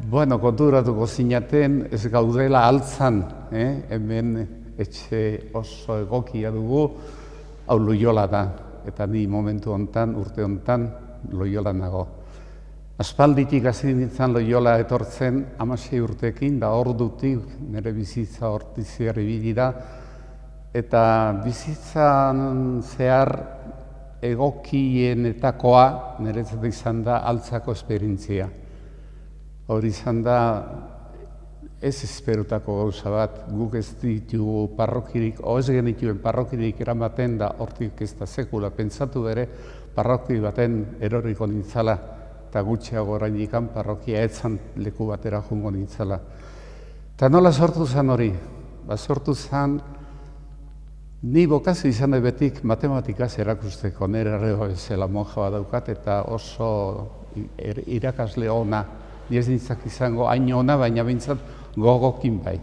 Bueno, konturatuko zinaten, ez gaudela altzan, hemen etxe oso egokia dugu, hau Loiola da, eta ni momentu hontan, urte hontan, Loiola nago. Aspalditik hasi nintzen Loiola etortzen 16 urtekin, da ordutik nire bizitza hortiziar ibili da, eta bizitzan zehar egokienetakoa niretzat izan da altzako esperientzia. Hori izan da ez esperotako gauza bat, guk ez ditugu parrokirik, ez genituen parrokirik eramaten da hortik ez da sekula pentsatu bere parroki baten eroriko nintzala, eta gutxiago orainikan parrokia etzan leku batera jungo nintzala. Eta nola sortu zen hori? Sortu zen, ni bokazio izan betik matematikaz erakusteko, nire arreba bezala monja bat daukat, eta oso irakasle ona. Ni ez nintzak izango hain ona, baina bintzat gogokin bai.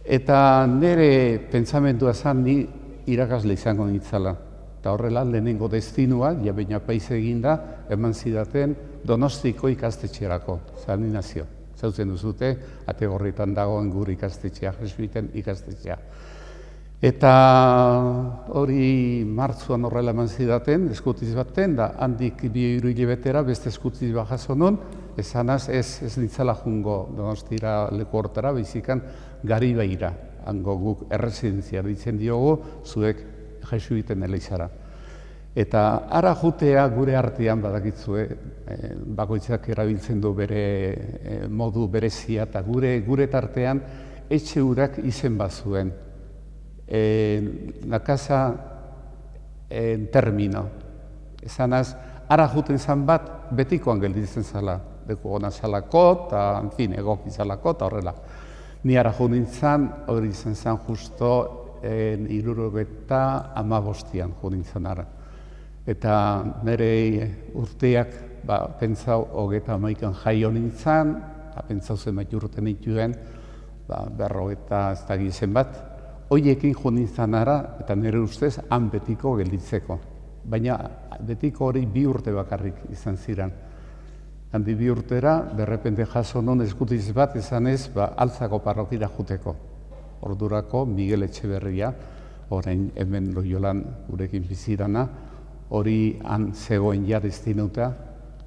Eta nire pentsamendua zen ni irakasle izango nintzala. Eta horrela lehenengo destinua, baina paiz eginda, eman zidaten Donostiko ikastetxerako, zani nazio. Zautzen duzute, Ategorritan dagoen gure ikastetxea, jesuiten ikastetxea. Eta hori martzuan horrela eman zidaten, eskutiz baten, da handik 2 hilabetera beste eskutiz bat jaso non, esanaz ez nintzala jungo Donostira leku hortara, bizikan Garibaira, hango guk erresidentzia ditzen diogu, zuek jesuiten eleizara. Eta ara jutea gure artean badakitzue, bakoitzak erabiltzen du bere modu berezia, eta gure tartean etxe hurak izen bazuen. La casa en término. Esanaz, ara juten zan bat, betikoan gelditzen zala. Deku gona zalako, eta, en fin, egoki zalako, eta horrela. Ni ara juten zan, hori izan zan justo 75an juten zan ara. Eta nire urteak, pentsau, 31an jaio nintzen, pentsau zenbait urte nituen, 50 ez da gizen bat, hoiekin jo nintzen ara, eta nire ustez, han betiko gelditzeko. Baina betiko hori 2 urte bakarrik izan ziren. Handi 2 urtera, berrepente jaso non eskutiz bat, esanez, altzako parrokira juteko. Ordurako Miguel Etxeberria, orain hemen Loiolan gurekin bizidana, hori han zegoen ja destinuta,